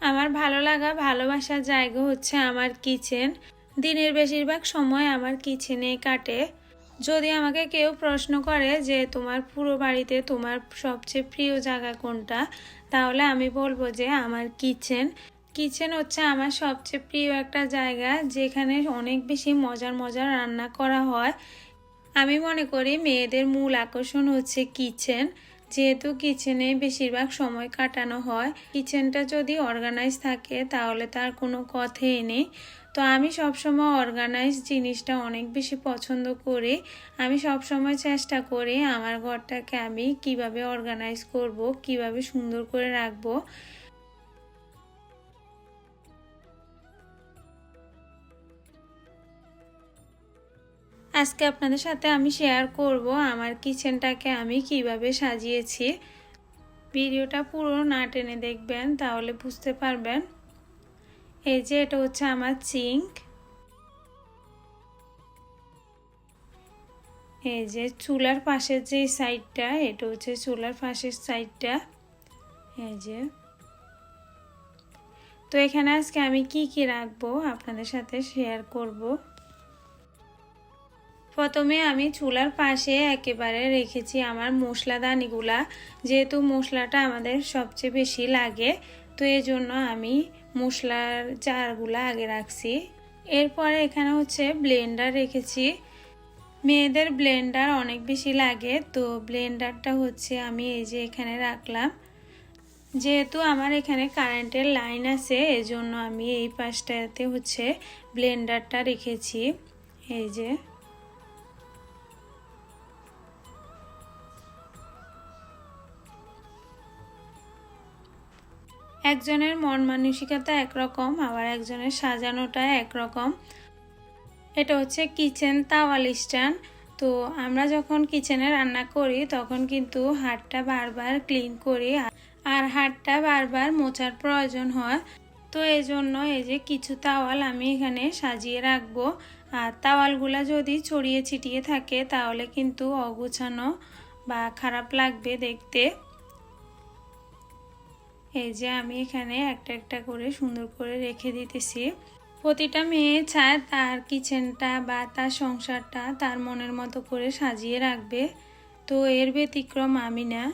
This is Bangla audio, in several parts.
আমার ভালো লাগা ভালোবাসার জায়গা হচ্ছে আমার কিচেন। দিনের বেশিরভাগ সময় আমার কিচেনে কাটে। যদি আমাকে কেউ প্রশ্ন করে যে তোমার পুরো বাড়িতে তোমার সবচেয়ে প্রিয় জায়গা কোনটা, তাহলে আমি বলবো যে আমার কিচেন। কিচেন হচ্ছে আমার সবচেয়ে প্রিয় একটা জায়গা, যেখানে অনেক বেশি মজার মজার রান্না করা হয়। আমি মনে করি মেয়েদের মূল আকর্ষণ হচ্ছে কিচেন, যেহেতু কিচেনে বেশিরভাগ সময় কাটানো হয়। কিচেনটা যদি অর্গানাইজ থাকে তাহলে তার কোনো কথাই নেই। তো আমি সবসময় অর্গানাইজ জিনিসটা অনেক বেশি পছন্দ করি। আমি সবসময় চেষ্টা করি আমার ঘরটাকে আমি কিভাবে অর্গানাইজ করব, কিভাবে সুন্দর করে রাখবো। আজকে আপনাদের সাথে আমি শেয়ার করব আমার কিচেনটাকে আমি কিভাবে সাজিয়েছি। ভিডিওটা পুরো না টেনে দেখবেন, তাহলে বুঝতে পারবেন। এই যে এটা হচ্ছে আমার সিঙ্ক। এই যে চুলার পাশের যে সাইডটা, এটা হচ্ছে চুলার পাশের সাইডটা। এই যে, তো এখানে আজকে আমি কি কি রাখবো আপনাদের সাথে শেয়ার করব। প্রথমে আমি চুলার পাশে একেবারে রেখেছি আমার মশলাদানিগুলা, যেহেতু মশলাটা আমাদের সবচেয়ে বেশি লাগে, তো এই জন্য আমি মশলার জারগুলা আগে রাখছি। এরপরে এখানে হচ্ছে ব্লেন্ডার রেখেছি। মেয়েদের ব্লেন্ডার অনেক বেশি লাগে, তো ব্লেন্ডারটা হচ্ছে আমি এই যে এখানে রাখলাম। যেহেতু আমার এখানে কারেন্টের লাইন আছে, এজন্য আমি এই পাশটাতে হচ্ছে ব্লেন্ডারটা রেখেছি। এই যে, একজনের মন মানসিকতা একরকম, আবার একজনের সাজানোটা একরকম। এটা হচ্ছে কিচেন তাওয়াল স্ট্যান্ড। তো আমরা যখন কিচেনে রান্না করি তখন কিন্তু হাতটা বারবার ক্লিন করি, আর হাতটা বারবার মোছার প্রয়োজন হয়। তো এই জন্য এই যে কিছু তাওয়াল আমি এখানে সাজিয়ে রাখবো। আর তাওয়ালগুলা যদি ছড়িয়ে ছিটিয়ে থাকে তাহলে কিন্তু অগুছানো বা খারাপ লাগবে দেখতে। এই যে আমি এখানে একটা একটা করে সুন্দর করে রেখে দিতেছি। প্রতিটা মেয়ে চায় তার কিচেনটা বা তার সংসারটা তার মনের মতো করে সাজিয়ে রাখবে, তো এর ব্যতিক্রম আমি না।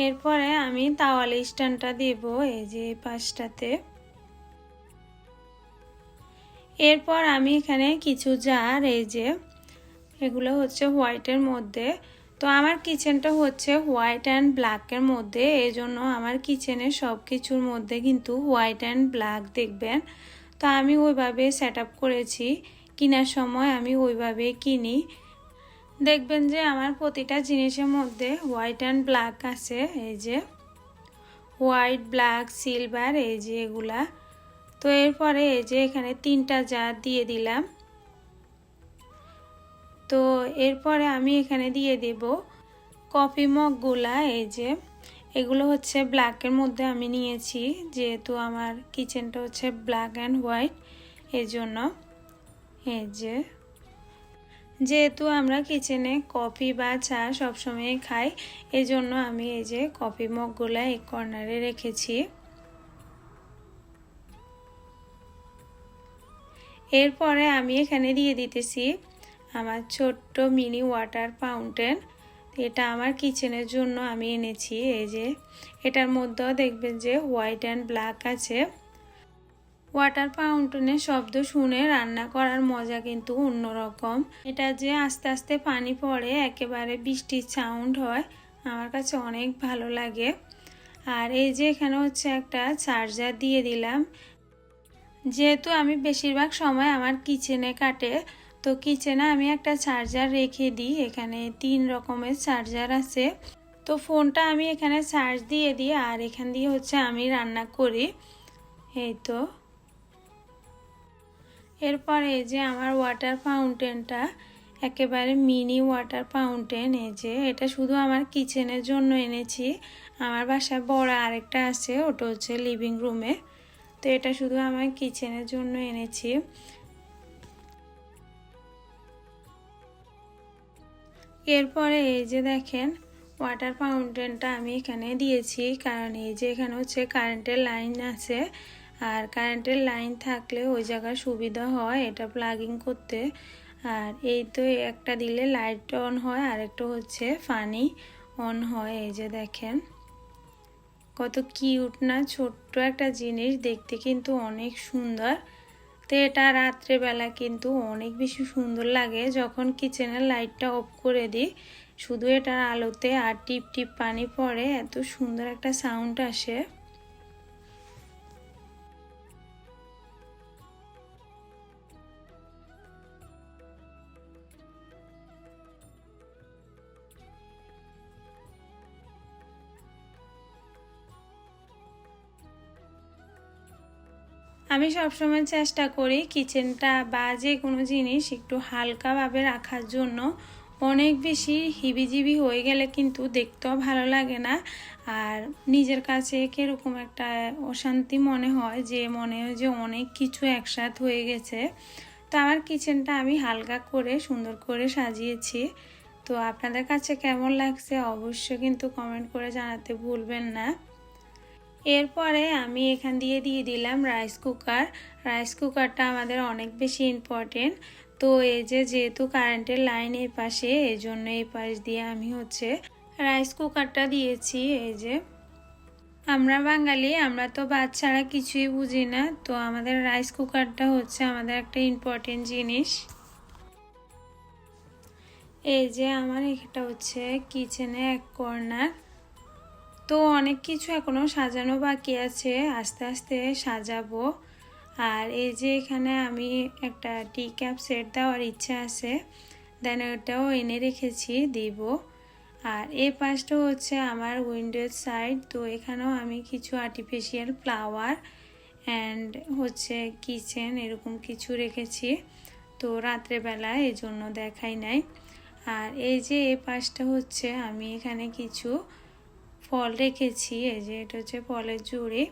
এরপরে আমি তাওয়াল স্ট্যান্ডটা দেব এই যে এই পাশটাতে। এরপর আমি এখানে কিছু জার, এই যে এগুলো হচ্ছে হোয়াইটের মধ্যে। তো আমার কিচেনটা হচ্ছে হোয়াইট অ্যান্ড ব্ল্যাকের মধ্যে, এই জন্য আমার কিচেনের সব কিছুর মধ্যে কিন্তু হোয়াইট অ্যান্ড ব্ল্যাক দেখবেন। তো আমি ওইভাবে সেট আপ করেছি, কেনার সময় আমি ওইভাবে কিনি। দেখবেন যে আমার প্রতিটা জিনিসের মধ্যে হোয়াইট অ্যান্ড ব্ল্যাক আছে। এই যে হোয়াইট, ব্ল্যাক, সিলভার, এই যে এগুলা। তো এরপরে এই যে এখানে তিনটা জার দিয়ে দিলাম। তো এরপরে আমি এখানে দিয়ে দেব কফি মগগুলা। এই যে এগুলো হচ্ছে ব্ল্যাকের মধ্যে আমি নিয়েছি, যেহেতু আমার কিচেনটা হচ্ছে ব্ল্যাক অ্যান্ড হোয়াইট, এই জন্য। এই যে, যেহেতু আমরা কিচেনে কফি বা চা সবসময় খাই, এই জন্য আমি এই যে কফি মগগুলা এই কর্নারে রেখেছি। এরপরে আমি এখানে দিয়ে দিতেছি আমার ছোট্ট মিনি ওয়াটার ফাউন্টেন। এটা আমার কিচেনের জন্য আমি এনেছি। এই যে এটার মধ্যেও দেখবেন যে হোয়াইট অ্যান্ড ব্ল্যাক আছে। ওয়াটার ফাউন্টেনের শব্দ শুনে রান্না করার মজা কিন্তু অন্যরকম। এটা যে আস্তে আস্তে পানি পড়ে, একেবারে বৃষ্টির সাউন্ড হয়, আমার কাছে অনেক ভালো লাগে। আর এই যে এখানে হচ্ছে একটা চার্জার দিয়ে দিলাম। যেহেতু আমি বেশিরভাগ সময় আমার কিচেনে কাটে, তো কিচেনে আমি একটা চার্জার রেখে দিই। এখানে 3 রকমের চার্জার আছে। তো ফোনটা আমি এখানে চার্জ দিয়ে দিই, আর এখান দিয়ে হচ্ছে আমি রান্না করি। এই তো, এরপর এই যে আমার ওয়াটার ফাউন্টেনটা একেবারে মিনি ওয়াটার ফাউন্টেন। এই যে এটা শুধু আমার কিচেনের জন্য এনেছি। আমার বাসায় বড় আরেকটা আছে, ওটা হচ্ছে লিভিং রুমে। তো এটা শুধু আমার কিচেনের জন্য এনেছি। এরপরে এই যে দেখেন ওয়াটার ফাউন্টেনটা আমি এখানে দিয়েছি, কারণ এই যে এখানে হচ্ছে কারেন্টের লাইন আছে, আর কারেন্টের লাইন থাকলে ওই জায়গায় সুবিধা হয় এটা প্লাগিং করতে। আর এই তো একটা দিলে লাইট অন হয়, আর একটা হচ্ছে ফানি অন হয়। এই যে দেখেন কত কিউট না, ছোট্ট একটা জিনিস, দেখতে কিন্তু অনেক সুন্দর। তো এটা রাত্রেবেলা কিন্তু অনেক বেশি সুন্দর লাগে, যখন কিচেনের লাইটটা অফ করে দিই, শুধু এটার আলোতে আর টিপ টিপ পানি পড়ে, এত সুন্দর একটা সাউন্ড আসে। আমি সবসময় চেষ্টা করি কিচেনটা বা যে কোনো জিনিস একটু হালকাভাবে রাখার জন্য। অনেক বেশি হিবিজিবি হয়ে গেলে কিন্তু দেখতেও ভালো লাগে না, আর নিজের কাছে কীরকম একটা অশান্তি মনে হয়, যে মনে হয় যে অনেক কিছু একসাথ হয়ে গেছে। তো আমার কিচেনটা আমি হালকা করে সুন্দর করে সাজিয়েছি। তো আপনাদের কাছে কেমন লাগছে অবশ্যই কিন্তু কমেন্ট করে জানাতে ভুলবেন না। এরপরে আমি এখান দিয়ে দিলাম রাইস কুকার। রাইস কুকারটা আমাদের অনেক বেশি ইম্পর্টেন্ট। তো এই যে যেহেতু কারেন্টের লাইন এই পাশে, এই জন্য এই পাশ দিয়ে আমি হচ্ছে রাইস কুকারটা দিয়েছি। এই যে আমরা বাঙালি, আমরা তো ভাত ছাড়া কিছুই বুঝি না, তো আমাদের রাইস কুকারটা হচ্ছে আমাদের একটা ইম্পর্টেন্ট জিনিস। এই যে আমার এটা হচ্ছে কিচেনে এক কর্নার। তো অনেক কিছু এখনও সাজানো বাকি আছে, আস্তে আস্তে সাজাবো। আর এই যে এখানে আমি একটা টি ক্যাপ সেট দেওয়ার ইচ্ছা আছে, দেন ওটাও এনে রেখেছি, দিব। আর এই পাশটা হচ্ছে আমার উইন্ডোর সাইড। তো এখানেও আমি কিছু আর্টিফিশিয়াল ফ্লাওয়ার অ্যান্ড হচ্ছে কিচেন এরকম কিছু রেখেছি। তো রাত্রেবেলা এই জন্য দেখাই নাই। আর এই যে এই পাশটা হচ্ছে আমি এখানে কিছু ফল রেখেছি। এই যে এটা হচ্ছে ফলের ঝুড়ি।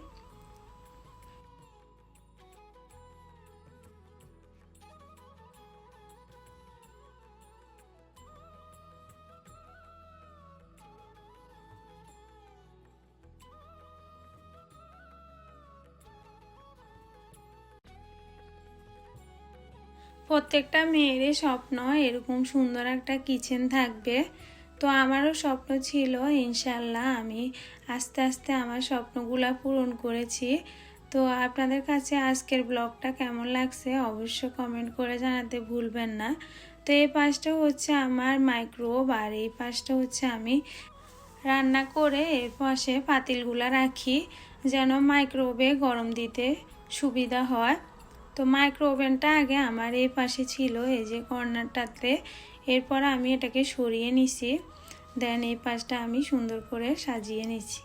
প্রত্যেকটা মেয়েরই স্বপ্ন এরকম সুন্দর একটা কিচেন থাকবে। তো আমারও স্বপ্ন ছিল, ইনশাল্লাহ আমি আস্তে আস্তে আমার স্বপ্নগুলা পূরণ করেছি। তো আপনাদের কাছে আজকের ব্লগটা কেমন লাগছে অবশ্যই কমেন্ট করে জানাতে ভুলবেন না। তো এই পাশটা হচ্ছে আমার মাইক্রোওয়েভ, আর এই পাশটা হচ্ছে আমি রান্না করে এর পাশে পাতিলগুলা রাখি, যেন মাইক্রোওয়েভে গরম দিতে সুবিধা হয়। তো মাইক্রো ওভেনটা আগে আমার এই পাশে ছিল, এই যে কর্নারটাতে। এরপর আমি এটাকে সরিয়ে নিছি, দেন এই পাশটা আমি সুন্দর করে সাজিয়ে নিছি।